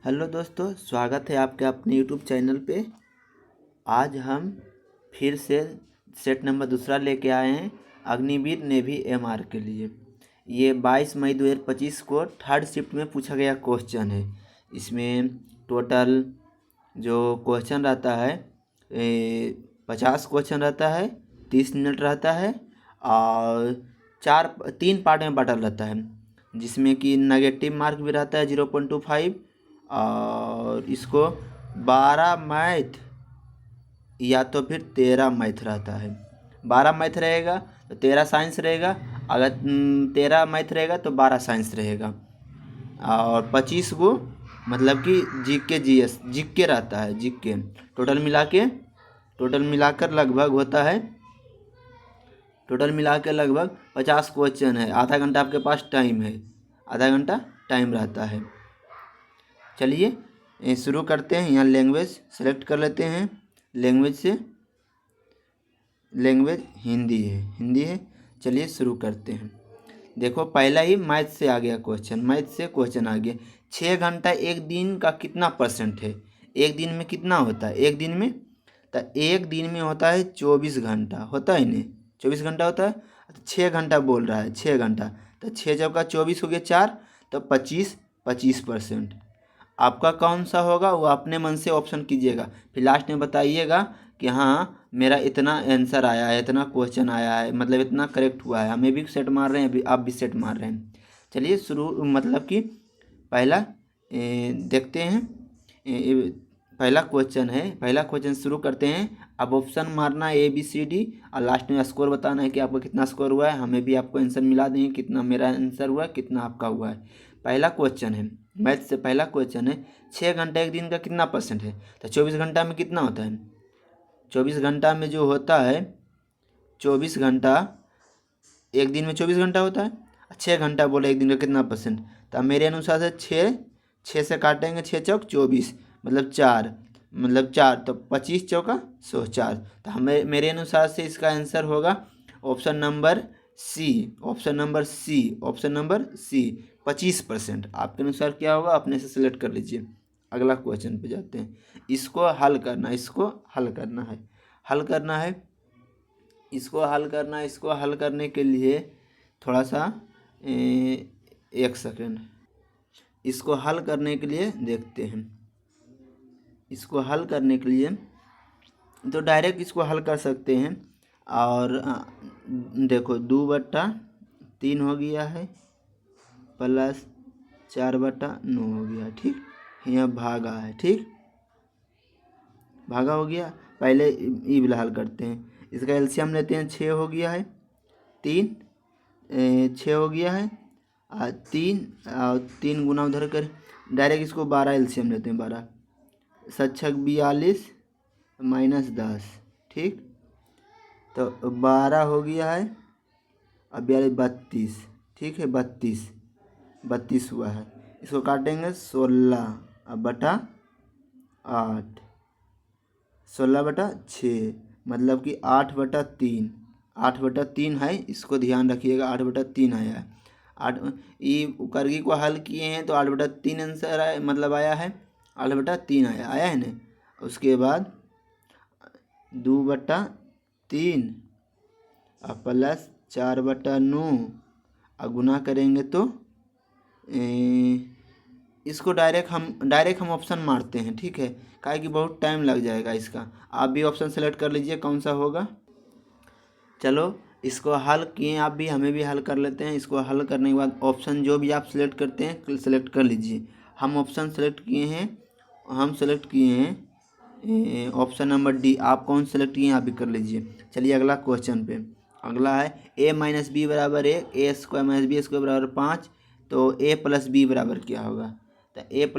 Hello दोस्तों, स्वागत है आपके अपने यूट्यूब चैनल पे। आज हम फिर से सेट नंबर दूसरा लेके आए हैं अग्निवीर नेवी एमआर के लिए। ये 22 मई 2025 को थर्ड शिफ्ट में पूछा गया क्वेश्चन है। इसमें टोटल जो क्वेश्चन रहता है 50 क्वेश्चन रहता है, 30 मिनट रहता है और 3 पार्ट में बांटा रहता है, जिसमें कि नेगेटिव मार्क भी रहता है 0.25 और इसको 12 मैथ या तो फिर 13 मैथ रहता है। 12 मैथ रहेगा तो 13 साइंस रहेगा, अगर 13 मैथ रहेगा तो 12 साइंस रहेगा और 25 को मतलब कि जीके जीएस जीके रहता है। जीके टोटल मिलाकर लगभग होता है, टोटल मिला के लगभग 50 क्वेश्चन है। आधा घंटा आपके पास टाइम है, आधा घंटा टाइम रहता है। चलिए शुरू करते हैं। यहाँ लैंग्वेज सेलेक्ट कर लेते हैं। लैंग्वेज हिंदी है। चलिए शुरू करते हैं। देखो पहला ही मैथ से आ गया क्वेश्चन आ गया। 6 घंटा एक दिन का कितना परसेंट है? एक दिन में कितना होता है? एक दिन में होता है 24 घंटा, होता है नहीं? 24 घंटा होता है तो 6 घंटा बोल रहा है, 6 घंटा तो 6 चौका 24 हो गया 4, तो 25%। आपका कौन सा होगा वो अपने मन से ऑप्शन कीजिएगा, फिर लास्ट में बताइएगा कि हाँ मेरा इतना आंसर आया है, इतना क्वेश्चन आया है, मतलब इतना करेक्ट हुआ है। हमें भी सेट मार रहे हैं, अभी आप भी सेट मार रहे हैं। चलिए शुरू, मतलब कि पहला देखते हैं। पहला क्वेश्चन शुरू करते हैं। अब ऑप्शन मारना है ABCD और लास्ट में स्कोर बताना है कि आपका कितना स्कोर हुआ है। हमें भी आपको आंसर मिला देंगे, कितना मेरा आंसर हुआ है, कितना आपका हुआ है। पहला क्वेश्चन है मैथ से, पहला क्वेश्चन है 6 घंटा एक दिन का कितना परसेंट है? तो 24 घंटा में कितना होता है? 24 घंटा में जो होता है, 24 घंटा एक दिन में 24 घंटा होता है। 6 घंटा बोले एक दिन का कितना परसेंट, तो मेरे अनुसार से 6 से काटेंगे, 6 चौक 24 मतलब 4 तो 25 चौका 100, 4। तो हमें मेरे अनुसार से इसका आंसर होगा ऑप्शन नंबर सी। 25%। आपके अनुसार क्या होगा? अपने से सिलेक्ट कर लीजिए। अगला क्वेश्चन पे जाते हैं। इसको हल करना है। इसको हल करने के लिए थोड़ा सा एक सेकेंड। इसको हल करने के लिए देखते हैं। इसको हल करने के लिए तो डायरेक्ट इसको हल कर सकते हैं। और देखो 2/3 हो गया है प्लस 4/9 हो गया, ठीक। यहाँ भागा है, ठीक, भागा हो गया। पहले ई वाला हल करते हैं। इसका एलसीएम लेते हैं, 6 हो गया है, 6 हो गया है और 3 गुना उधर कर, डायरेक्ट इसको 12 एलसीएम लेते हैं। 12 7 6 42 -10, ठीक। तो 12 हो गया है और 42 32, ठीक है। 32 हुआ है। इसको काटेंगे 16/8, 16/6 मतलब कि 8/3। 8/3 है, इसको ध्यान रखिएगा। 8/3 आया है। 8 ये करगी को हल किए हैं तो 8/3 आंसर आया, मतलब आया है 8/3 आया है ना। उसके बाद 2/3 और प्लस 4/9 और गुना करेंगे तो इसको डायरेक्ट हम ऑप्शन मारते हैं, ठीक है, काहे कि बहुत टाइम लग जाएगा इसका। आप भी ऑप्शन सेलेक्ट कर लीजिए कौन सा होगा। चलो इसको हल किए आप भी, हमें भी हल कर लेते हैं। इसको हल करने के बाद ऑप्शन जो भी आप सेलेक्ट करते हैं सेलेक्ट कर लीजिए। हम ऑप्शन सेलेक्ट किए हैं ऑप्शन नंबर डी। आप कौन सेलेक्ट किए हैं आप भी कर लीजिए। चलिए अगला क्वेश्चन पे। अगला है a - b बराबर 1, a² - b² बराबर 5, तो a + b बराबर क्या होगा? तो a +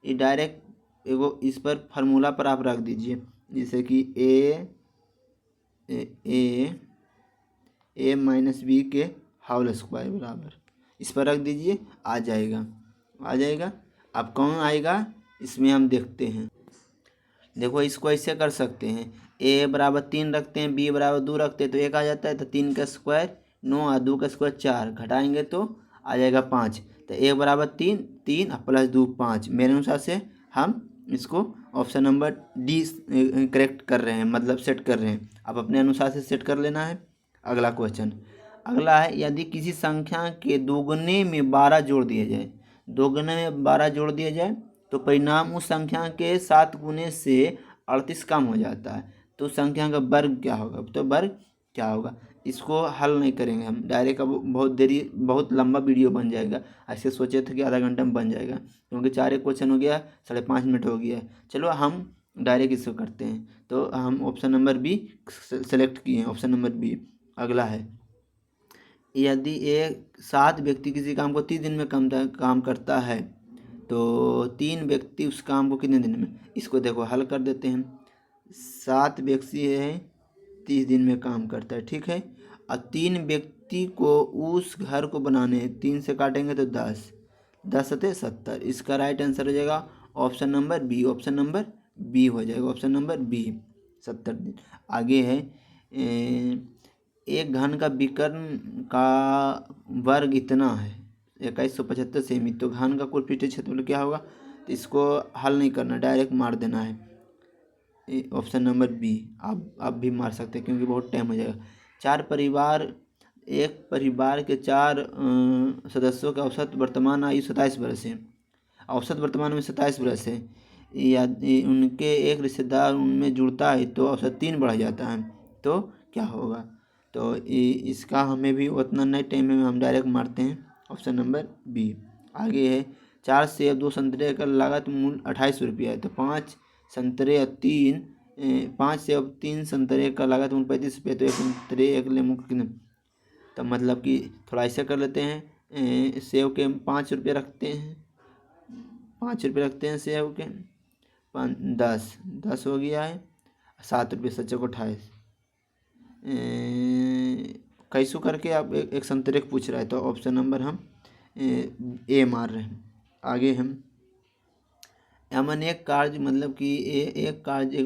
e डायरेक्ट एगो इस पर फार्मूला पर आप रख दीजिए, जैसे कि a - b के होल स्क्वायर बराबर, इस पर रख दीजिए, आ जाएगा। अब कौन आएगा इसमें हम देखते हैं। देखो इसको ऐसे कर सकते हैं, a बराबर 3 रखते हैं, b बराबर 2 रखते हैं तो 1 आ जाता है। तो 3 का स्क्वायर 9 और 2 का स्क्वायर 4, घटाएंगे तो आ जाएगा 5। तो 1 = 3, 3 + 2 5। मेरे अनुसार से हम इसको ऑप्शन नंबर डी करेक्ट कर रहे हैं, मतलब सेट कर रहे हैं। आप अपने अनुसार से सेट कर लेना है। अगला क्वेश्चन, अगला है, यदि किसी संख्या के दोगुने में 12 जोड़ दिया जाए, दोगुने में 12 जोड़ दिया जाए तो परिणाम उस संख्या के 7 गुने से 38 कम हो जाता है, तो उस संख्या का वर्ग क्या होगा? तो वर्ग क्या होगा? इसको हल नहीं करेंगे हम डायरेक्ट, अब बहुत लंबा वीडियो बन जाएगा। ऐसे सोचे थे कि आधा घंटा में बन जाएगा, क्योंकि 4 एक क्वेश्चन हो गया, 5.5 मिनट हो गया है। चलो हम डायरेक्ट इसको करते हैं। तो हम ऑप्शन नंबर बी सेलेक्ट किए हैं, ऑप्शन नंबर बी। अगला है, यदि एक 7 व्यक्ति किसी काम को 30 दिन में काम करता है तो 3 व्यक्ति उस काम को कितने दिन में? इसको देखो हल कर देते हैं। 7 व्यक्ति है, 30 दिन में काम करता है, ठीक है। और 3 व्यक्ति को उस घर को बनाने 3 से काटेंगे तो 10, 10 सते 70। इसका राइट आंसर हो जाएगा option number B, option number B हो जाएगा, ऑप्शन नंबर बी, 70 दिन। आगे है, एक घन का विकर्ण का वर्ग इतना है 2175 सेमी, तो घन का कुल पृष्ठीय क्षेत्रफल क्या होगा? तो इसको हल नहीं करना, डायरेक्ट मार देना है, ऑप्शन नंबर बी। आप भी मार सकते हैं क्योंकि बहुत टाइम हो जाएगा। 4 परिवार, एक परिवार के 4 सदस्यों का औसत वर्तमान आयु 27 वर्ष है, औसत वर्तमान में 27 वर्ष है। या उनके एक रिश्तेदार उनमें जुड़ता है तो औसत 3 बढ़ जाता है, तो क्या होगा? तो इसका हमें भी उतना नहीं टाइम में हम डायरेक्ट मारते हैं, ऑप्शन नंबर बी। आगे है, 4 सेब 2 संतरे का लागत मूल्य 28 रुपया है, तो 5 संतरे और 5 सेब 3 संतरे का लागत मूल्य 35 रुपये, तो 1 संतरे 1 लेमू कितने? तो मतलब कि थोड़ा ऐसा कर लेते हैं, सेब के 5 रुपये रखते हैं, 5 रुपये रखते हैं सेब के, 10 हो गया है, 7 रुपये 7 चौक 28। कैसो करके आप एक संतरे को पूछ रहा है, तो ऑप्शन नंबर हम ए मार रहे हैं। आगे हम अमन एक कार्य, मतलब कि एक कार्य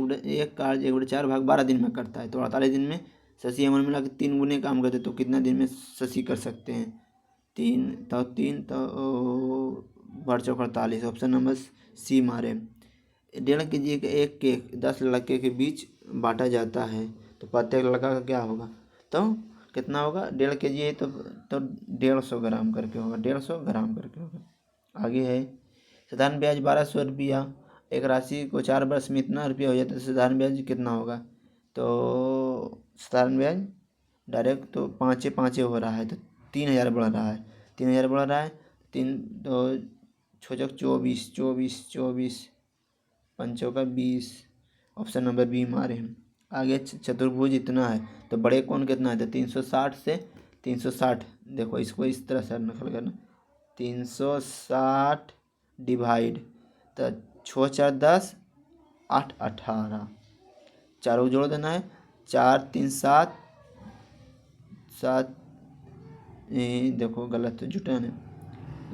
1/4 भाग 12 दिन में करता है, तो 48 दिन में शशि अमन मिला के 3 गुने काम करते, तो कितना दिन में शशि कर सकते हैं? 3 तो बढ़ चौक 48, ऑप्शन नंबर सी मारे। 1.5 kg के एक केक 10 लड़के के बीच बांटा जाता है, तो प्रत्येक लड़का का क्या होगा? तो कितना होगा? 1.5 kg है तो 150 ग्राम करके होगा, 150 ग्राम करके होगा। आगे है, साधारण ब्याज 1200 रुपया, एक राशि को 4 वर्ष में इतना रुपया हो जाता है, तो साधारण ब्याज कितना होगा? तो साधारण ब्याज डायरेक्ट तो 5 हो रहा है, तो 3000 बढ़ रहा है, 3000 बढ़ रहा है, 3 तो 6 24, 24 24 5 का 20, ऑप्शन नंबर बी मारे हम। आगे चतुर्भुज इतना है, तो बड़े कोण कितना है? तो 360 से 360, देखो इसको इस तरह से नकल करना, 360 डिवाइड, तो 6 4 10, 8 18, चारों जोड़ देना है, 4 3 7 7, देखो गलत तो जुटा है,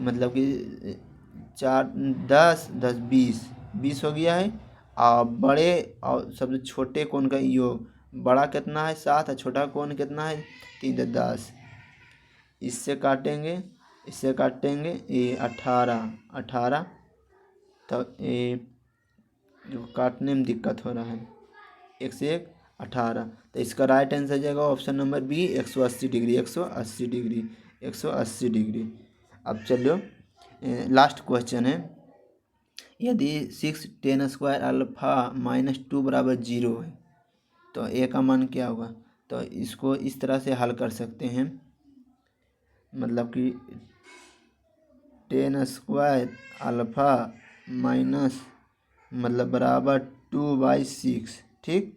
मतलब कि 4 10 10 20 हो गया है। और बड़े और सबसे छोटे कोण का योग, बड़ा कितना है 7 और छोटा कोण कितना है 3 तो 10, इससे काटेंगे ये 18, तो ये जो काटने में दिक्कत हो रहा है, 1 से 1 18, तो इसका राइट आंसर हो जाएगा option number B, 180 degree, 180 degree, 180 degree. अब चलो लास्ट क्वेश्चन है, यदि 6 tan स्क्वायर अल्फा -2 = 0 है तो ए का मान क्या होगा? तो इसको इस तरह से हल कर सकते हैं, मतलब कि tan स्क्वायर अल्फा माइनस मतलब बराबर 2/6, ठीक।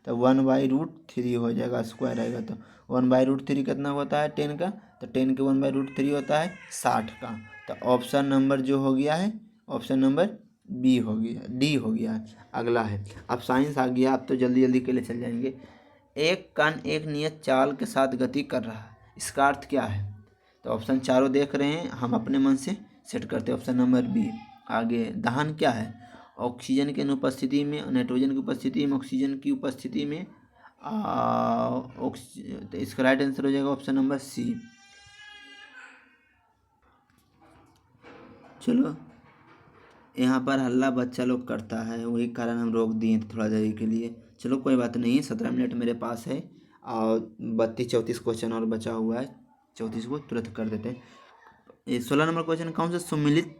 तो 1/√3 हो जाएगा, स्क्वायर आएगा तो 1/√3 कितना होता है 10 का? तो 10 के 1/√3 होता है 60 का। तो ऑप्शन नंबर जो हो गया है, ऑप्शन नंबर बी हो गया, डी हो गया है। अगला है, अब साइंस आ गया, आप तो जल्दी जल्दी के लिए चल जाएंगे। एक कण एक नियत चाल के साथ गति कर रहा है, इसका अर्थ क्या है? तो ऑप्शन चारों देख रहे हैं, हम अपने मन से सेट करते हैं, ऑप्शन नंबर बी। आगे दहन क्या है? ऑक्सीजन की अनुपस्थिति में, नाइट्रोजन की उपस्थिति में, ऑक्सीजन की उपस्थिति में, तो इसका राइट आंसर हो जाएगा ऑप्शन नंबर सी। चलो यहाँ पर हल्ला बच्चा लोग करता है, वही कारण हम रोक दिए थे थोड़ा देरी के लिए। चलो कोई बात नहीं, 17 मिनट मेरे पास है और 32-34 क्वेश्चन और बचा हुआ है, 34 को तुरंत कर देते हैं। 16 नंबर क्वेश्चन, कौन सा सुमिलित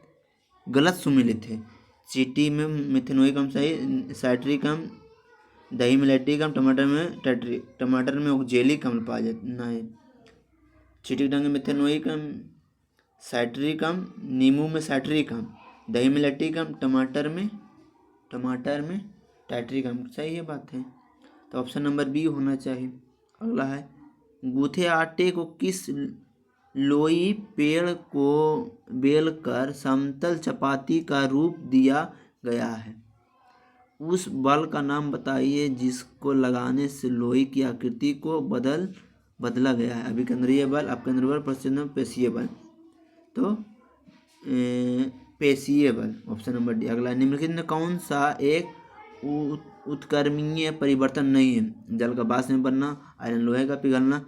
गलत सुमिलित है? चींटी में मिथेनोइक अम्ल सही, साइट्रिक अम्ल, दही में लैक्टिक अम्ल, टमाटर में ऑक्जेलिक अम्ल पाया जाता है। चींटी के मिथेनोइक अम्ल, साइट्रिक अम्ल, नींबू में साइट्रिक अम्ल, दही में लैक्टिक अम्ल, टमाटर में टाइट्रिक अम्ल। सही है बात है, तो ऑप्शन नंबर बी होना चाहिए। अगला है, गूथे आटे को किस लोई पेड़ को बेलकर समतल चपाती का रूप दिया गया है? उस बल का नाम बताइए जिसको लगाने से लोई की आकृति को बदला गया है। अभिकेंद्रीय बल, अपकेंद्रीय बल, प्रस्थित पेशीय बल। तो पेशीय बल, ऑप्शन नंबर डी। अगला, निम्नलिखित में कौन सा एक उत्क्रमणीय परिवर्तन नहीं है? जल का वाष्प में बनना, आयरन लोहे का पिघलना,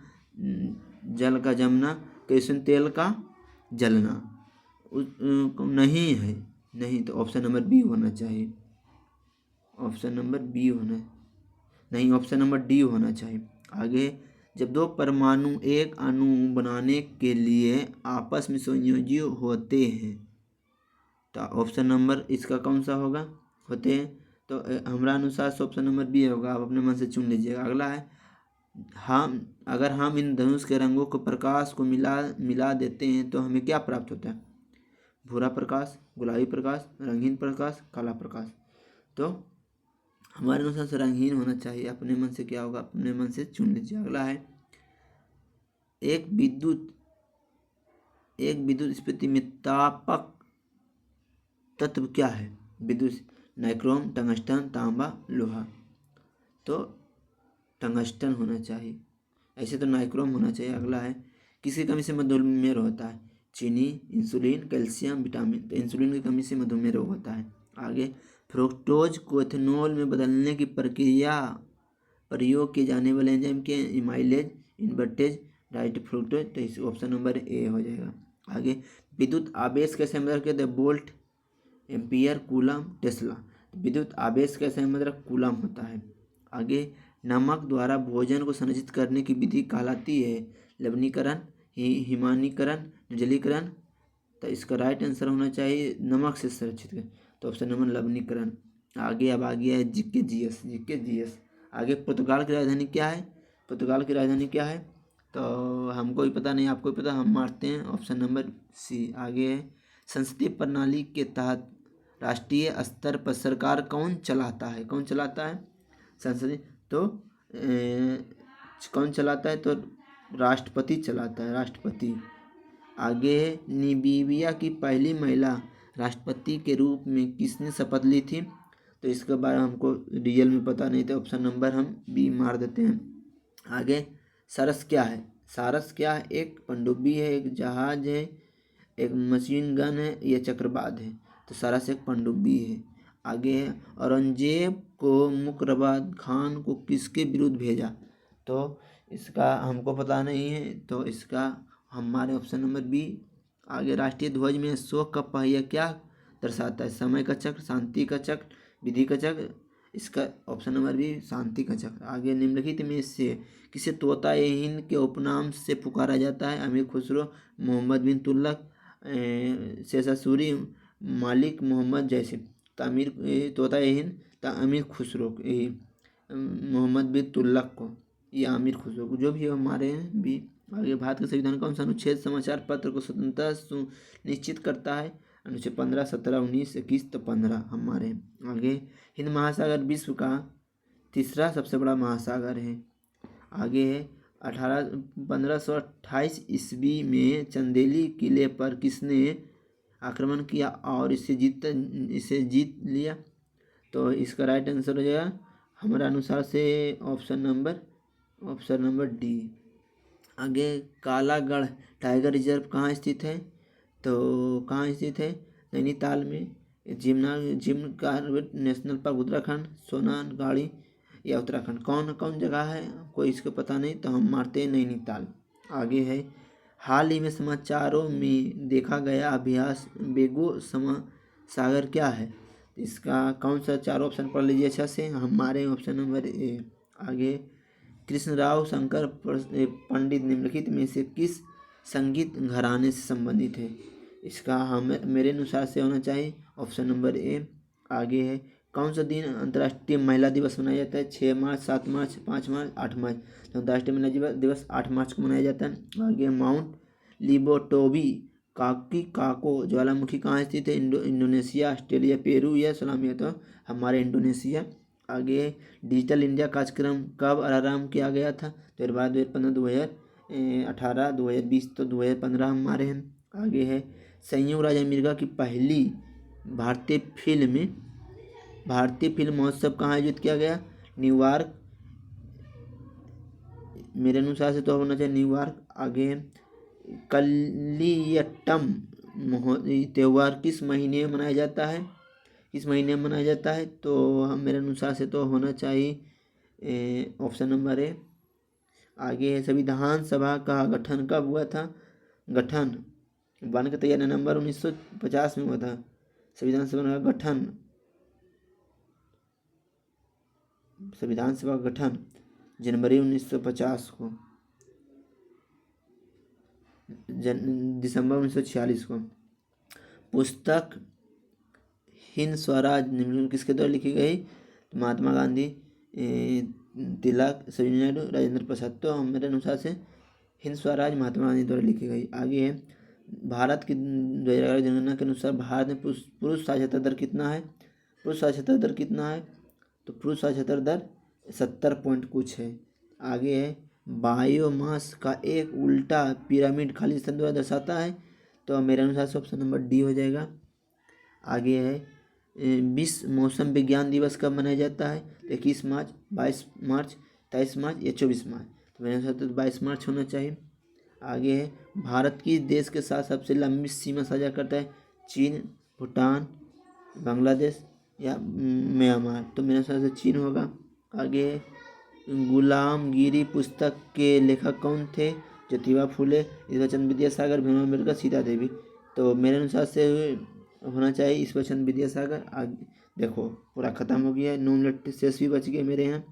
जल का जमना, केरोसिन तेल का जलना। नहीं है, नहीं, तो ऑप्शन नंबर बी होना चाहिए। ऑप्शन नंबर बी होना नहीं, ऑप्शन नंबर डी होना चाहिए। आगे, जब दो परमाणु एक अणु बनाने के लिए आपस में संयोजी होते हैं, तो ऑप्शन नंबर इसका कौन सा होगा? होते हैं, तो हमारा अनुसार ऑप्शन नंबर बी होगा। आप अपने मन से चुन लीजिएगा। अगला है, अगर हम इन धनुष के रंगों को प्रकाश को मिला देते हैं तो हमें क्या प्राप्त होता है? भूरा प्रकाश, गुलाबी प्रकाश, रंगीन प्रकाश, काला प्रकाश। तो हमारे अनुसार से रंगीन होना चाहिए। अपने मन से क्या होगा, अपने मन से चुन लीजिए। अगला है, एक विद्युत स्थिति में तापक तत्व क्या है? विद्युत, नाइक्रोम, टंगस्टन, तांबा, लोहा। तो टंगस्टन होना चाहिए, ऐसे तो नाइक्रोम होना चाहिए। अगला है, किसी कमी से मधुमेह होता है? चीनी, इंसुलिन, कैल्शियम, विटामिन। तो इंसुलिन की कमी से मधुमेह रोग होता है। आगे, फ्रुक्टोज को एथेनॉल में बदलने की प्रयोग किए जाने वाले एंजाइम के इमाइलेज, इन्वर्टेज, डाइट फ्रुक्टोज। तो इस ऑप्शन नंबर ए हो जाएगा। आगे, विद्युत आवेश कैसे मेजर करते हैं? Volt, ampere, coulomb, Tesla. विद्युत आवेश कैसे मेजर? कूलम होता है। आगे, नमक द्वारा भोजन को संरक्षित करने की विधि कहलाती है? लवणीकरण, हिमानीकरण, निर्जलीकरण। तो इसका राइट आंसर होना चाहिए नमक से संरक्षित कर, तो ऑप्शन नंबर लवणीकरण। आगे, अब आ गया है जीके। आगे, पुर्तगाल की राजधानी क्या है? पुर्तगाल की राजधानी क्या है? तो हमको भी पता नहीं, आपको भी पता, हम मारते हैं ऑप्शन नंबर सी। आगे है, संसदीय प्रणाली के तहत राष्ट्रीय स्तर पर सरकार कौन चलाता है? संसदीय, तो कौन चलाता है? तो राष्ट्रपति चलाता है, राष्ट्रपति। आगे है, नामीबिया की पहली महिला राष्ट्रपति के रूप में किसने शपथ ली थी? तो इसके बारे में हमको रियल में पता नहीं, तो ऑप्शन नंबर हम बी मार देते हैं। आगे, सारस क्या है? एक पनडुब्बी है, एक जहाज है, एक मशीन गन है, या चक्रवात है? तो सारस एक पनडुब्बी है। आगे है, औरंगजेब को मुकरबाद खान को किसके विरुद्ध भेजा? तो इसका हमको पता नहीं है, तो इसका हमारे ऑप्शन नंबर बी। आगे, राष्ट्रीय ध्वज में अशोक का पहिया क्या दर्शाता है? समय का चक्र, शांति का चक्र, विधि का चक्र। इसका ऑप्शन नंबर बी, शांति का चक्र। आगे, निम्नलिखित में से किसे तोता-ए-हिंद के उपनाम से पुकारा जाता है? अमीर खुसरो, मोहम्मद बिन तुगलक, शेरशाह सूरी, मालिक मोहम्मद जैसे। तो तोता-ए-हिंद, तो अमीर खुसरो, मोहम्मद बिन तुगलक को, या अमीर खुसरो को, जो भी हो हमारे हैं बी। आगे, भारत के संविधान कौन सा अनुच्छेद समाचार पत्र को स्वतंत्रता सुनिश्चित करता है? अनुच्छेद 15, 17, 19, 21, तो 15 हमारे हैं। आगे, हिंद महासागर विश्व का तीसरा सबसे बड़ा महासागर है। आगे है, 1528 ईस्वी में चंदेली किले पर किसने आक्रमण किया और इसे जीत लिया? तो इसका राइट आंसर हो जाएगा हमारे अनुसार से ऑप्शन नंबर डी। आगे, कालागढ़ टाइगर रिजर्व कहाँ स्थित है? तो कहाँ स्थित है? नैनीताल में। Jim Corbett National Park Uttarakhand, सोनागाड़ी या उत्तराखंड, कौन जगह है? कोई इसको पता नहीं, तो हम मारते हैं नैनीताल। आगे है, हाल ही में समाचारों में देखा गया अभ्यास बेगो सागर क्या है? इसका कौन सा चार ऑप्शन पढ़ लीजिए अच्छा से। हमारे ऑप्शन नंबर ए। आगे, कृष्णराव शंकर पंडित निम्नलिखित में से किस संगीत घराने से संबंधित है? इसका हम मेरे अनुसार से होना चाहिए ऑप्शन नंबर ए। आगे है, कौन सा दिन अंतर्राष्ट्रीय महिला दिवस मनाया जाता है? 6 मार्च, 7 मार्च, 5 मार्च, 8 मार्च। तो अंतर्राष्ट्रीय महिला दिवस 8 मार्च को मनाया जाता है। आगे, माउंट लिबोटोबी काकी काको ज्वालामुखी कहाँ स्थित है? इंडोनेशिया, ऑस्ट्रेलिया, पेरू या सलामी? तो हमारे इंडोनेशिया। आगे, डिजिटल इंडिया कार्यक्रम कब आरंभ किया गया था? तो 2015, 2018, 2020। तो 2015 हमारे हैं। आगे है, संयुक्त राज्य अमेरिका की पहली भारतीय फिल्म महोत्सव कहाँ आयोजित किया गया? न्यूयॉर्क, मेरे अनुसार से तो होना चाहिए न्यूयॉर्क। आगे, कलियट्टम त्यौहार किस महीने में मनाया जाता है? तो मेरे अनुसार से तो होना चाहिए ऑप्शन नंबर ए। आगे है, संविधान सभा का गठन कब हुआ था? गठन बन के तैयार नवंबर 1950 में हुआ था। संविधान सभा का गठन जनवरी 1950 को, दिसंबर 1946 को। पुस्तक हिंद स्वराज निम्नलिखित किसके द्वारा लिखी गई? महात्मा गांधी, तिलक, सरोजिनी नायडू, राजेंद्र प्रसाद। तो मेरे अनुसार से हिंद स्वराज महात्मा गांधी द्वारा लिखी गई। आगे है, भारत की 2011 जनगणना के अनुसार भारत में पुरुष साक्षरता दर कितना है? तो पुरुष साक्षरता दर 70 पॉइंट कुछ है। आगे है, बायोमास का एक उल्टा पिरामिड खाली स्थान द्वारा दर्शाता है? तो मेरे अनुसार से ऑप्शन नंबर डी हो जाएगा। आगे है, विश्व मौसम विज्ञान दिवस कब मनाया जाता है? 21 मार्च, 22 मार्च, 23 मार्च या 24 मार्च। तो मेरे अनुसार तो 22 मार्च होना चाहिए। आगे है, भारत किस देश के साथ सबसे लंबी सीमा साझा करता है? चीन, भूटान, बांग्लादेश या म्यांमार। तो मेरे अनुसार से चीन होगा। आगे, गुलामगिरी पुस्तक के लेखक कौन थे? ज्योतिबा फूले, ईश्वरचंद्र विद्यासागर, भीमराव अम्बेडकर, सीता देवी। तो मेरे अनुसार से होना चाहिए ईश्वरचंद्र विद्यासागर। आगे देखो पूरा ख़त्म हो गया है, 9 मिनट शेष भी बच गए मेरे यहाँ।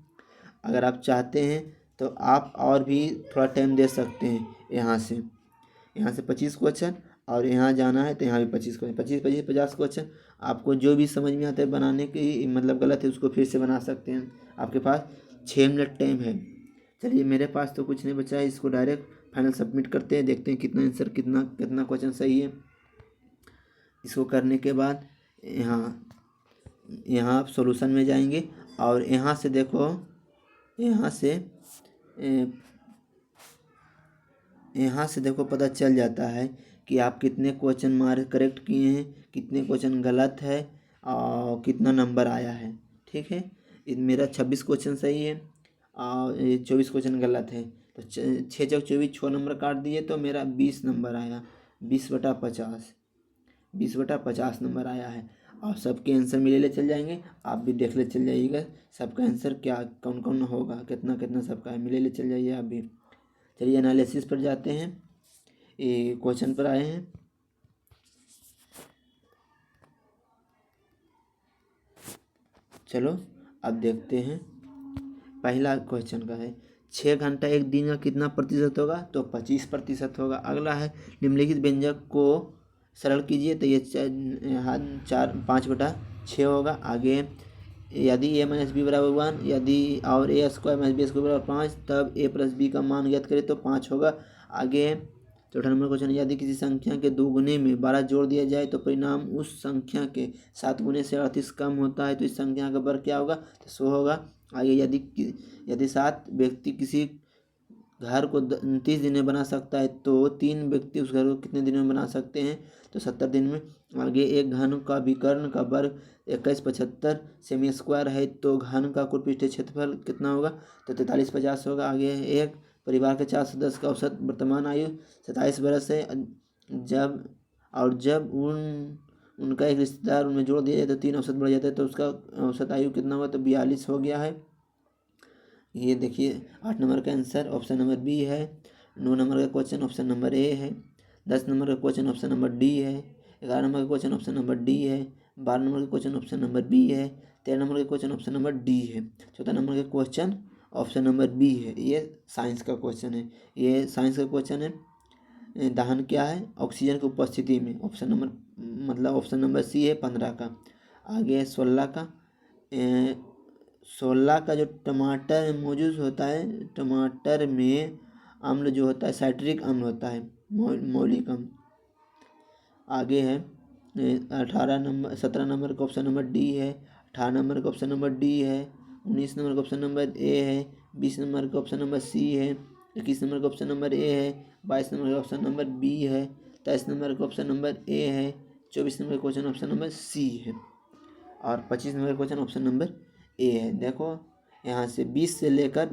अगर आप चाहते हैं तो आप और भी थोड़ा टाइम दे सकते हैं। यहाँ से 25 क्वेश्चन और यहाँ जाना है तो यहाँ भी 25 क्वेश्चन, 50 क्वेश्चन। आपको जो भी समझ में आता है बनाने की मतलब गलत है उसको फिर से बना सकते हैं। आपके पास 6 मिनट टाइम है। चलिए, मेरे पास तो कुछ नहीं बचा है, इसको डायरेक्ट फाइनल सबमिट करते हैं, देखते हैं कितना आंसर कितना क्वेश्चन सही है। इसको करने के बाद यहाँ आप सॉल्यूशन में जाएंगे और यहाँ से देखो, यहाँ से देखो पता चल जाता है कि आप कितने क्वेश्चन मार्क करेक्ट किए हैं, कितने क्वेश्चन गलत है और कितना नंबर आया है। ठीक है, मेरा 26 क्वेश्चन सही है और 24 क्वेश्चन गलत है। तो 6 चौक 24, 6 नंबर काट दिए तो मेरा 20 नंबर आया। 20/50 नंबर आया है। और सबके आंसर मिले चल जाएंगे, आप भी देख ले चल जाइएगा सबका आंसर क्या कौन कौन होगा, कितना सबका है, मिले चल जाइए आप भी। चलिए एनालिसिस पर जाते हैं, ये क्वेश्चन पर आए हैं। चलो अब देखते हैं, पहला क्वेश्चन का है 6 घंटा एक दिन का कितना प्रतिशत होगा? तो 25% होगा। अगला है, निम्नलिखित व्यंजक को सरल कीजिए। तो ये 5/6 होगा। आगे, यदि a - b = 1, यदि और a² - b² = 5, तब a + b का मान ज्ञात करें तो 5 होगा। आगे, चौथा नंबर क्वेश्चन, यदि किसी संख्या के 2 गुने में 12 जोड़ दिया जाए तो परिणाम उस संख्या के 7 गुने से 38 कम होता है, तो इस संख्या का वर्ग क्या होगा? तो 100 होगा। आगे, यदि 7 व्यक्ति किसी घर को 30 दिन में बना सकता है तो 3 व्यक्ति उस घर को कितने दिन में बना सकते हैं? तो 70 दिन में। आगे, एक घन का विकर्ण का वर्ग 2175 सेमी स्क्वायर है तो घन का कुल पृष्ठीय क्षेत्रफल कितना होगा? तो 4350 होगा। आगे, एक परिवार के 4 सदस्य का औसत वर्तमान आयु 27 वर्ष है। जब उनका एक रिश्तेदार उनमें जोड़ दिया जाए तो 3 औसत बढ़ जाता है, तो उसका औसत आयु कितना हुआ? तो 42 हो गया है। ये देखिए 8 नंबर का आंसर ऑप्शन नंबर बी है। 9 नंबर का क्वेश्चन ऑप्शन नंबर ए है। 10 नंबर का क्वेश्चन ऑप्शन नंबर डी है। 11 नंबर का क्वेश्चन ऑप्शन नंबर डी है। 12 नंबर का क्वेश्चन ऑप्शन नंबर बी है। 13 नंबर का क्वेश्चन ऑप्शन नंबर डी है। 14 नंबर का क्वेश्चन ऑप्शन नंबर बी है। ये साइंस का क्वेश्चन है। ये साइंस का क्वेश्चन है। दहन क्या है? ऑक्सीजन की उपस्थिति में। ऑप्शन नंबर मतलब ऑप्शन नंबर सी है 15 का। आगे 16 का 16 का जो टमाटर में मौजूद होता है, टमाटर में अम्ल जो होता है साइट्रिक अम्ल होता है, मौलिक अम्ल। आगे है 17 नंबर का ऑप्शन नंबर डी है। 18 नंबर का ऑप्शन नंबर डी है। 19 नंबर का ऑप्शन नंबर ए है। 20 नंबर का ऑप्शन नंबर सी है। 21 नंबर का ऑप्शन नंबर ए है। 22 नंबर का ऑप्शन नंबर बी है। 23 नंबर का ऑप्शन नंबर ए है। 24 नंबर का क्वेश्चन ऑप्शन नंबर सी है और 25 नंबर का क्वेश्चन ऑप्शन नंबर ए है। देखो यहाँ से 20 से लेकर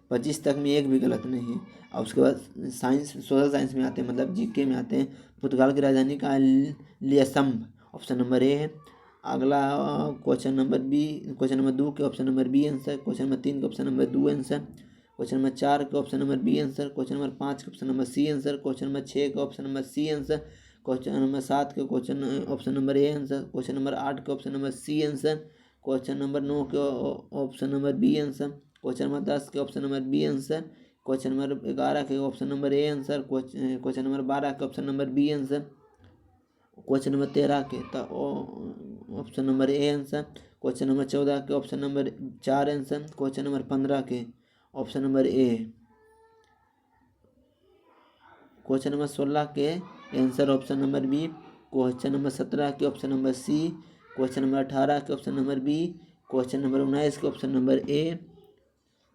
25 तक में एक भी गलत नहीं है। और उसके बाद साइंस, सोशल साइंस में आते हैं, मतलब जीके में आते हैं। पुर्तगाल की राजधानी का लियसम्ब, ऑप्शन नंबर ए है। अगला क्वेश्चन नंबर 2 के option number B answer. Question number 3 के option number 2 answer. Question number 4 के option number B answer. Question number 5 के option number C answer. Question number 6 के option number C answer. Question number 7 के question option number A answer. Question number 8 के option number C answer. Question number 9 के option number B answer. Question number 10 के option number B answer. Question number 11 के option number A answer. Question number 12 के option number B answer. Question number 13 के option number A answer. Question number 14 के option number 4 answer. Question number 15 के option number A. Question number 16 के answer option number B. Question number 17 के option number C. Question number 18 के option number B. Question number 19 के option number ए।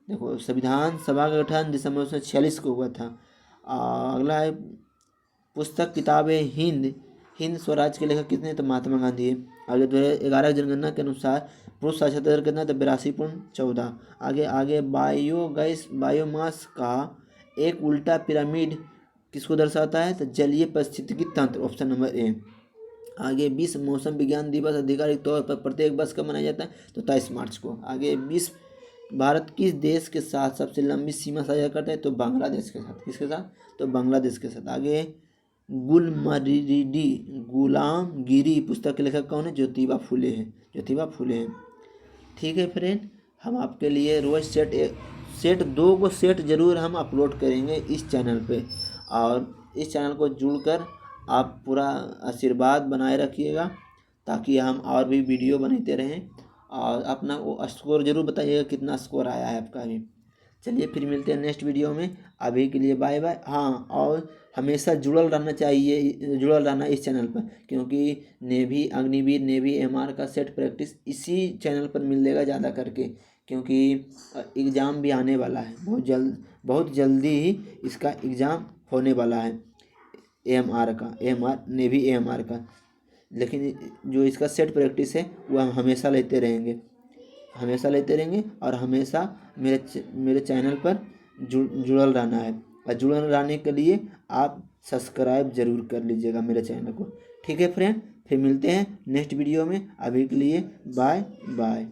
देखो संविधान सभा का गठन दिसंबर 1946 को हुआ था। अगला है पुस्तक किताबें हिंद स्वराज के लेखक कितने? तो महात्मा गांधी है। आगे 2011 की जनगणना के अनुसार पुरुष साक्षरता दर कितना? तो 82.14। आगे बायोमास का एक उल्टा पिरामिड किसको दर्शाता है? तो जलीय पारिस्थितिकी तंत्र, ऑप्शन नंबर ए। आगे 20 मौसम विज्ञान दिवस आधिकारिक तौर पर प्रत्येक वर्ष कब मनाया जाता है? तो 23 मार्च को। आगे 20 भारत किस देश के साथ सबसे लंबी सीमा साझा करता है? तो बांग्लादेश के साथ। किसके साथ? तो बांग्लादेश के साथ। आगे गुलामगिरी पुस्तक के लेखक कौन है? ज्योतिबा फुले हैं। ठीक है फ्रेंड, हम आपके लिए रोज सेट 2 को सेट जरूर हम अपलोड करेंगे इस चैनल पे, और इस चैनल को जुड़कर आप पूरा आशीर्वाद बनाए रखिएगा ताकि हम और भी वीडियो बनाते रहें। और अपना वो स्कोर जरूर बताइएगा कितना स्कोर आया है आपका भी। चलिए फिर मिलते हैं नेक्स्ट वीडियो में। अभी के लिए बाय बाय। हाँ, और हमेशा जुड़ल रहना इस चैनल पर, क्योंकि नेवी, अग्निवीर, नेवी, एमआर का सेट प्रैक्टिस इसी चैनल पर मिलेगा ज़्यादा करके, क्योंकि एग्ज़ाम भी आने वाला है बहुत जल्दी ही इसका एग्ज़ाम होने वाला है नेवी एएमआर का। लेकिन जो इसका सेट प्रैक्टिस है वो हम हमेशा लेते रहेंगे और हमेशा मेरे चैनल पर जुड़ल रहना है। और जुड़ल रहने के लिए आप सब्सक्राइब जरूर कर लीजिएगा मेरे चैनल को। ठीक है फ्रेंड, फिर मिलते हैं नेक्स्ट वीडियो में। अभी के लिए बाय बाय।